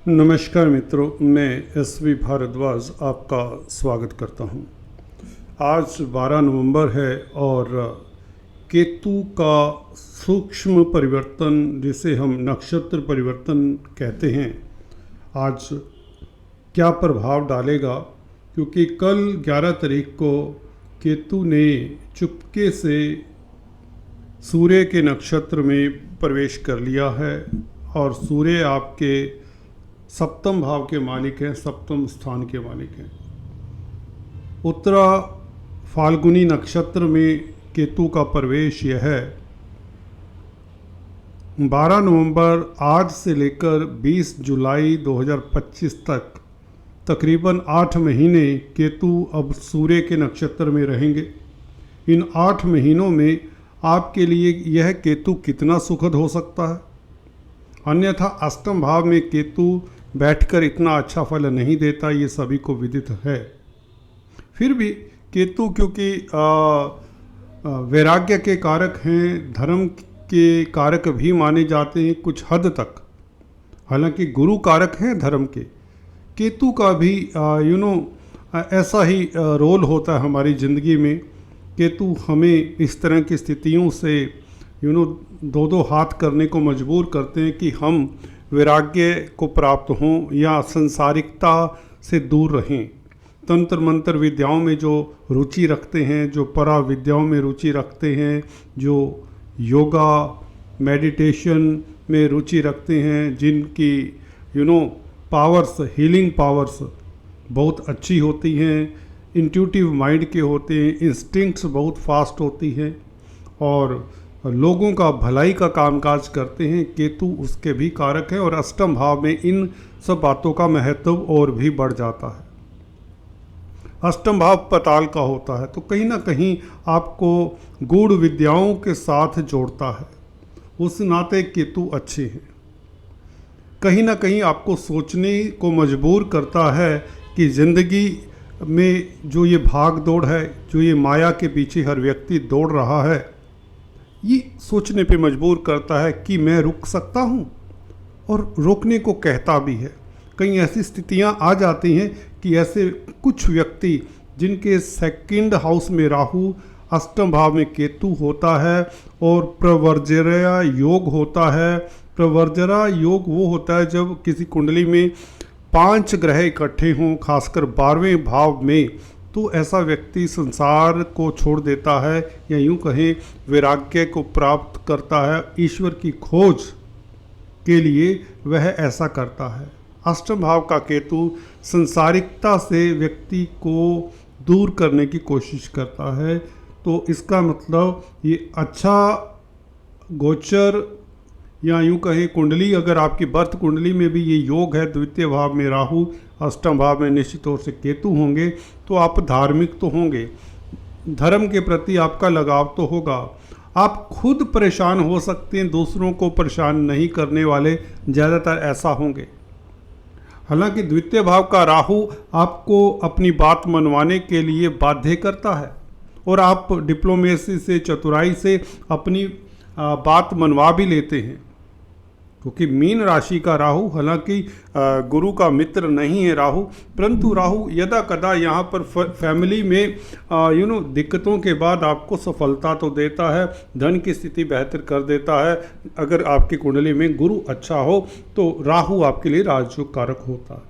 नमस्कार मित्रों, मैं एस.वी. भारद्वाज आपका स्वागत करता हूं। आज 12 नवंबर है और केतु का सूक्ष्म परिवर्तन, जिसे हम नक्षत्र परिवर्तन कहते हैं, आज क्या प्रभाव डालेगा। क्योंकि कल 11 तारीख को केतु ने चुपके से सूर्य के नक्षत्र में प्रवेश कर लिया है और सूर्य आपके सप्तम भाव के मालिक हैं, सप्तम स्थान के मालिक हैं। उत्तरा फाल्गुनी नक्षत्र में केतु का प्रवेश यह है 12 नवंबर आज से लेकर 20 जुलाई 2025 तक, तकरीबन 8 महीने केतु अब सूर्य के नक्षत्र में रहेंगे। इन 8 महीनों में आपके लिए यह केतु कितना सुखद हो सकता है। अन्यथा अष्टम भाव में केतु बैठकर इतना अच्छा फल नहीं देता, ये सभी को विदित है। फिर भी केतु क्योंकि वैराग्य के कारक हैं, धर्म के कारक भी माने जाते हैं कुछ हद तक। हालांकि गुरु कारक हैं धर्म के। केतु का भी ऐसा ही रोल होता है हमारी ज़िंदगी में। केतु हमें इस तरह की स्थितियों से दो हाथ करने को मजबूर करते हैं कि हम वैराग्य को प्राप्त हों या संसारिकता से दूर रहें। तंत्र मंत्र विद्याओं में जो रुचि रखते हैं, जो परा विद्याओं में रुचि रखते हैं, जो योगा मेडिटेशन में रुचि रखते हैं, जिनकी पावर्स, हीलिंग पावर्स बहुत अच्छी होती हैं, इंट्यूटिव माइंड के होते हैं, इंस्टिंक्ट्स बहुत फास्ट होती हैं और लोगों का भलाई का कामकाज करते हैं, केतु उसके भी कारक है। और अष्टम भाव में इन सब बातों का महत्व और भी बढ़ जाता है। अष्टम भाव पाताल का होता है, तो कहीं ना कहीं आपको गूढ़ विद्याओं के साथ जोड़ता है। उस नाते केतु अच्छे हैं। कहीं ना कहीं आपको सोचने को मजबूर करता है कि ज़िंदगी में जो ये भाग दौड़ है, जो ये माया के पीछे हर व्यक्ति दौड़ रहा है, ये सोचने पे मजबूर करता है कि मैं रुक सकता हूँ, और रोकने को कहता भी है। कई ऐसी स्थितियाँ आ जाती हैं कि ऐसे कुछ व्यक्ति जिनके सेकंड हाउस में राहु, अष्टम भाव में केतु होता है और प्रवर्जरा योग होता है। प्रवर्जरा योग वो होता है जब किसी कुंडली में 5 ग्रह इकट्ठे हों, खासकर 12वें भाव में, तो ऐसा व्यक्ति संसार को छोड़ देता है, या यूं कहें वैराग्य को प्राप्त करता है। ईश्वर की खोज के लिए वह ऐसा करता है। अष्टम भाव का केतु संसारिकता से व्यक्ति को दूर करने की कोशिश करता है। तो इसका मतलब ये अच्छा गोचर, या यूं कहें कुंडली, अगर आपकी बर्थ कुंडली में भी ये योग है, द्वितीय भाव में राहु, अष्टम भाव में निश्चित तौर से केतु होंगे, तो आप धार्मिक तो होंगे, धर्म के प्रति आपका लगाव तो होगा। आप खुद परेशान हो सकते हैं, दूसरों को परेशान नहीं करने वाले ज़्यादातर ऐसा होंगे। हालांकि द्वितीय भाव का राहु आपको अपनी बात मनवाने के लिए बाध्य करता है, और आप डिप्लोमेसी से, चतुराई से अपनी बात मनवा भी लेते हैं। क्योंकि मीन राशि का राहु, हालांकि गुरु का मित्र नहीं है राहु, परंतु राहु यदा कदा यहाँ पर फैमिली में दिक्कतों के बाद आपको सफलता तो देता है, धन की स्थिति बेहतर कर देता है। अगर आपकी कुंडली में गुरु अच्छा हो तो राहु आपके लिए राजयोग कारक होता है।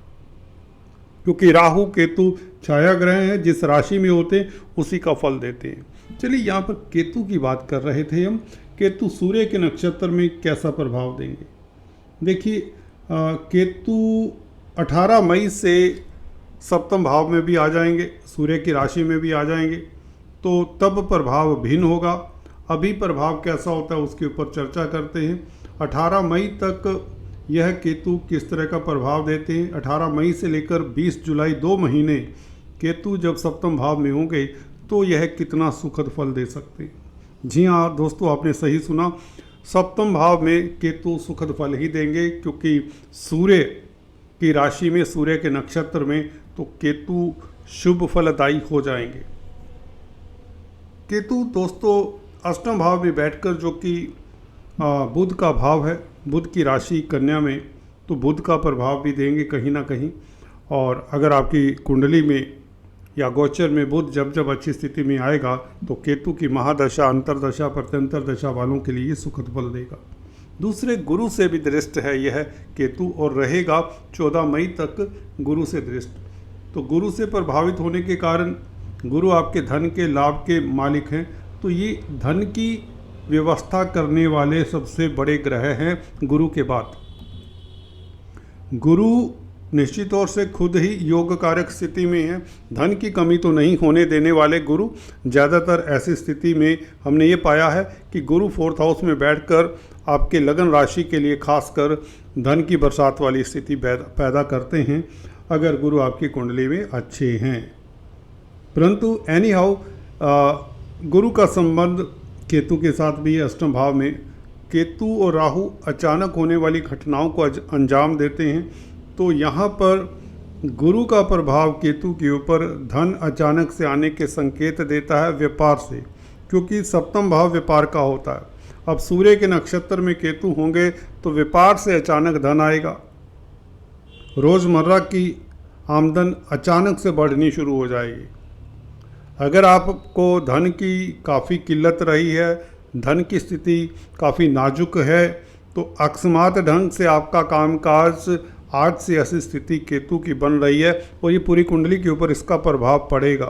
क्योंकि राहु केतु छाया ग्रह हैं, जिस राशि में होते हैं उसी का फल देते हैं। चलिए, यहाँ पर केतु की बात कर रहे थे हम। केतु सूर्य के नक्षत्र में कैसा प्रभाव देंगे। देखिए, केतु 18 मई से सप्तम भाव में भी आ जाएंगे, सूर्य की राशि में भी आ जाएंगे, तो तब प्रभाव भिन्न होगा। अभी प्रभाव कैसा होता है उसके ऊपर चर्चा करते हैं। 18 मई तक यह केतु किस तरह का प्रभाव देते हैं। 18 मई से लेकर 20 जुलाई 2 महीने केतु जब सप्तम भाव में होंगे तो यह कितना सुखद फल दे सकते हैं। जी हाँ दोस्तों, आपने सही सुना, सप्तम भाव में केतु सुखद फल ही देंगे। क्योंकि सूर्य की राशि में, सूर्य के नक्षत्र में, तो केतु शुभ फलदायी हो जाएंगे। केतु दोस्तों अष्टम भाव में बैठकर, जो कि बुध का भाव है, बुध की राशि कन्या में, तो बुध का प्रभाव भी देंगे कहीं ना कहीं। और अगर आपकी कुंडली में या गोचर में बुध जब जब अच्छी स्थिति में आएगा तो केतु की महादशा, अंतरदशा, प्रत्यंतर दशा वालों के लिए सुखद फल देगा। दूसरे गुरु से भी दृष्ट है यह केतु और रहेगा 14 मई तक गुरु से दृष्ट। तो गुरु से प्रभावित होने के कारण गुरु आपके धन के लाभ के मालिक हैं, तो ये धन की व्यवस्था करने वाले सबसे बड़े ग्रह हैं गुरु के बाद। गुरु निश्चित तौर से खुद ही योग कारक स्थिति में है, धन की कमी तो नहीं होने देने वाले गुरु। ज़्यादातर ऐसी स्थिति में हमने ये पाया है कि गुरु 4th हाउस में बैठकर आपके लगन राशि के लिए खासकर धन की बरसात वाली स्थिति पैदा करते हैं अगर गुरु आपकी कुंडली में अच्छे हैं। परंतु एनी हाउ गुरु का संबंध केतु के साथ भी है। अष्टम भाव में केतु और राहु अचानक होने वाली घटनाओं को अंजाम देते हैं, तो यहाँ पर गुरु का प्रभाव केतु के ऊपर धन अचानक से आने के संकेत देता है व्यापार से, क्योंकि सप्तम भाव व्यापार का होता है। अब सूर्य के नक्षत्र में केतु होंगे तो व्यापार से अचानक धन आएगा, रोज़मर्रा की आमदन अचानक से बढ़नी शुरू हो जाएगी। अगर आपको धन की काफ़ी किल्लत रही है, धन की स्थिति काफ़ी नाजुक है, तो अकस्मात ढंग से आपका कामकाज आज से ऐसी स्थिति केतु की बन रही है और ये पूरी कुंडली के ऊपर इसका प्रभाव पड़ेगा।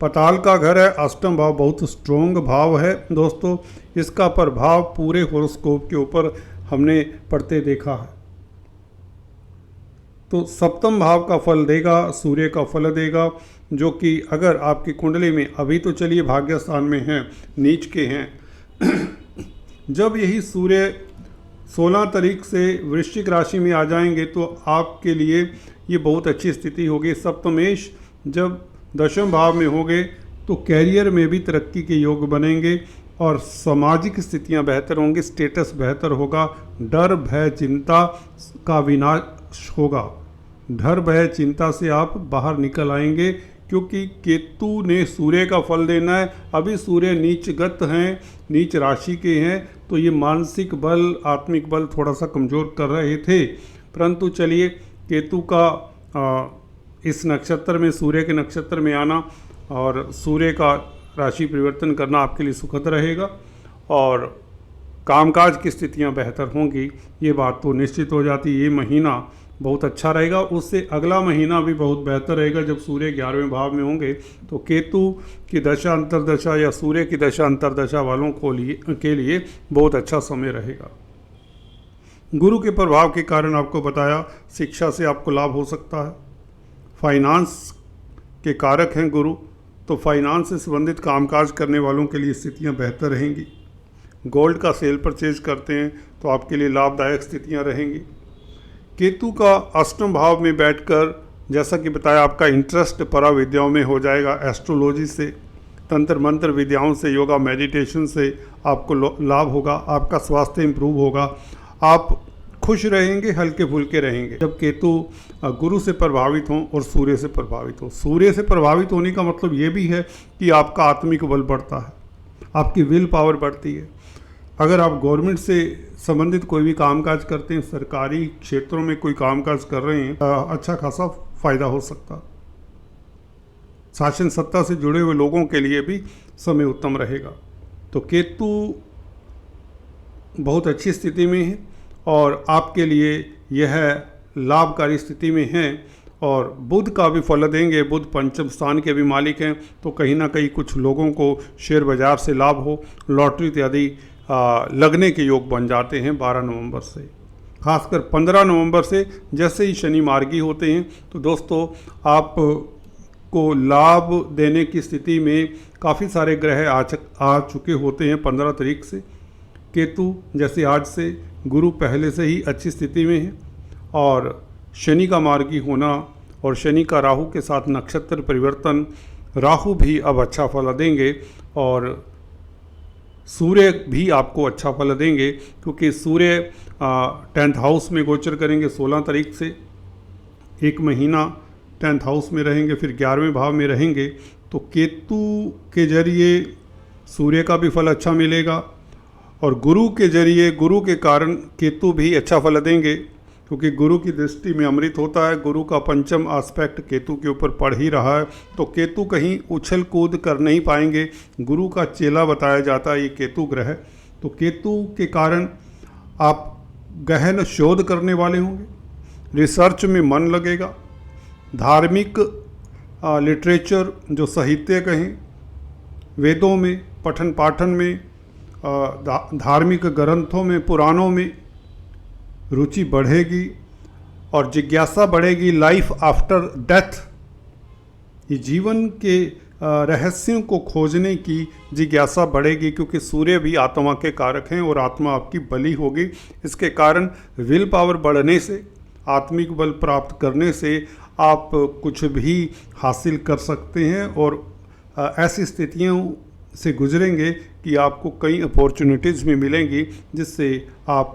पताल का घर है, अष्टम भाव बहुत स्ट्रोंग भाव है दोस्तों, इसका प्रभाव पूरे होरोस्कोप के ऊपर हमने पढ़ते देखा है। तो सप्तम भाव का फल देगा, सूर्य का फल देगा, जो कि अगर आपकी कुंडली में अभी तो चलिए भाग्य स्थान में हैं, नीच के हैं जब यही सूर्य 16 तारीख से वृश्चिक राशि में आ जाएंगे तो आपके लिए ये बहुत अच्छी स्थिति होगी। सप्तमेश जब दशम भाव में होंगे तो कैरियर में भी तरक्की के योग बनेंगे और सामाजिक स्थितियां बेहतर होंगी, स्टेटस बेहतर होगा, डर भय चिंता का विनाश होगा। डर भय चिंता से आप बाहर निकल आएंगे, क्योंकि केतु ने सूर्य का फल देना है। अभी सूर्य नीचगत हैं, नीच राशि के हैं, तो ये मानसिक बल, आत्मिक बल थोड़ा सा कमज़ोर कर रहे थे। परंतु चलिए, केतु का इस नक्षत्र में, सूर्य के नक्षत्र में आना और सूर्य का राशि परिवर्तन करना आपके लिए सुखद रहेगा और कामकाज की स्थितियां बेहतर होंगी, ये बात तो निश्चित हो जाती। ये महीना बहुत अच्छा रहेगा, उससे अगला महीना भी बहुत बेहतर रहेगा जब सूर्य 11वें भाव में होंगे। तो केतु की दशा अंतरदशा या सूर्य की दशा अंतरदशा वालों के लिए बहुत अच्छा समय रहेगा। गुरु के प्रभाव के कारण आपको बताया, शिक्षा से आपको लाभ हो सकता है। फाइनेंस के कारक हैं गुरु, तो फाइनेंस से संबंधित कामकाज करने वालों के लिए स्थितियां बेहतर रहेंगी। गोल्ड का सेल परचेज करते हैं तो आपके लिए लाभदायक स्थितियां रहेंगी। केतु का अष्टम भाव में बैठकर, जैसा कि बताया, आपका इंटरेस्ट परा विद्याओं में हो जाएगा, एस्ट्रोलॉजी से, तंत्र मंत्र विद्याओं से, योगा मेडिटेशन से आपको लाभ होगा। आपका स्वास्थ्य इंप्रूव होगा, आप खुश रहेंगे, हल्के फुल्के रहेंगे। जब केतु गुरु से प्रभावित हों और सूर्य से प्रभावित हो, सूर्य से प्रभावित होने का मतलब ये भी है कि आपका आत्मिक बल बढ़ता है, आपकी विल पावर बढ़ती है। अगर आप गवर्नमेंट से संबंधित कोई भी कामकाज करते हैं, सरकारी क्षेत्रों में कोई कामकाज कर रहे हैं, अच्छा खासा फायदा हो सकता। शासन सत्ता से जुड़े हुए लोगों के लिए भी समय उत्तम रहेगा। तो केतु बहुत अच्छी स्थिति में है और आपके लिए यह लाभकारी स्थिति में है और बुध का भी फल देंगे। बुध पंचम स्थान के भी मालिक हैं, तो कहीं ना कहीं कुछ लोगों को शेयर बाजार से लाभ हो, लॉटरी इत्यादि लगने के योग बन जाते हैं 12 नवंबर से। खासकर 15 नवंबर से जैसे ही शनि मार्गी होते हैं तो दोस्तों आप को लाभ देने की स्थिति में काफ़ी सारे ग्रह आ चुके होते हैं 15 तारीख से। केतु जैसे आज से, गुरु पहले से ही अच्छी स्थिति में है और शनि का मार्गी होना और शनि का राहु के साथ नक्षत्र परिवर्तन, राहु भी अब अच्छा फल देंगे और सूर्य भी आपको अच्छा फल देंगे, क्योंकि सूर्य 10th हाउस में गोचर करेंगे 16 तारीख से। एक महीना 10th हाउस में रहेंगे, फिर 11वें भाव में रहेंगे। तो केतु के जरिए सूर्य का भी फल अच्छा मिलेगा और गुरु के जरिए, गुरु के कारण केतु भी अच्छा फल देंगे, क्योंकि गुरु की दृष्टि में अमृत होता है। गुरु का पंचम एस्पेक्ट केतु के ऊपर पड़ ही रहा है, तो केतु कहीं उछल कूद कर नहीं पाएंगे। गुरु का चेला बताया जाता है ये केतु ग्रह। तो केतु के कारण आप गहन शोध करने वाले होंगे, रिसर्च में मन लगेगा, धार्मिक लिटरेचर जो साहित्य कहें, वेदों में, पठन पाठन में, धार्मिक ग्रंथों में, पुराणों में रुचि बढ़ेगी और जिज्ञासा बढ़ेगी। लाइफ आफ्टर डेथ, ये जीवन के रहस्यों को खोजने की जिज्ञासा बढ़ेगी, क्योंकि सूर्य भी आत्मा के कारक हैं और आत्मा आपकी बली होगी। इसके कारण विल पावर बढ़ने से, आत्मिक बल प्राप्त करने से आप कुछ भी हासिल कर सकते हैं और ऐसी स्थितियों से गुजरेंगे कि आपको कई अपॉर्चुनिटीज़ भी मिलेंगी, जिससे आप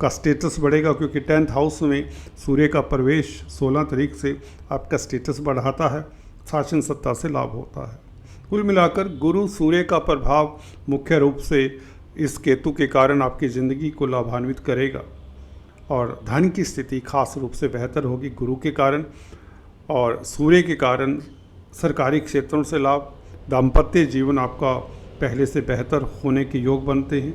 का स्टेटस बढ़ेगा, क्योंकि 10th हाउस में सूर्य का प्रवेश 16 तारीख से आपका स्टेटस बढ़ाता है, शासन सत्ता से लाभ होता है। कुल मिलाकर गुरु सूर्य का प्रभाव मुख्य रूप से इस केतु के कारण आपकी ज़िंदगी को लाभान्वित करेगा और धन की स्थिति खास रूप से बेहतर होगी गुरु के कारण। और सूर्य के कारण सरकारी क्षेत्रों से लाभ, दाम्पत्य जीवन आपका पहले से बेहतर होने के योग बनते हैं,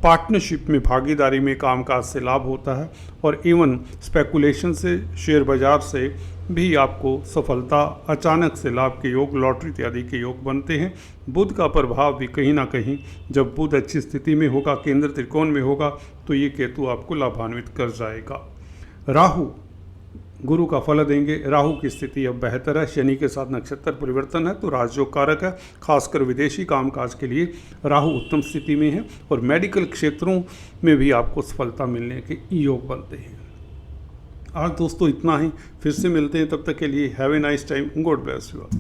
पार्टनरशिप में, भागीदारी में, कामकाज से लाभ होता है और इवन स्पेकुलेशन से, शेयर बाजार से भी आपको सफलता, अचानक से लाभ के योग, लॉटरी इत्यादि के योग बनते हैं। बुध का प्रभाव भी कहीं ना कहीं, जब बुध अच्छी स्थिति में होगा, केंद्र त्रिकोण में होगा, तो ये केतु आपको लाभान्वित कर जाएगा। राहु गुरु का फल देंगे। राहु की स्थिति अब बेहतर है, शनि के साथ नक्षत्र परिवर्तन है, तो राजयोग कारक है। खासकर विदेशी कामकाज के लिए राहु उत्तम स्थिति में है और मेडिकल क्षेत्रों में भी आपको सफलता मिलने के योग बनते हैं। आज दोस्तों इतना ही, फिर से मिलते हैं, तब तक के लिए have a nice time, God bless you.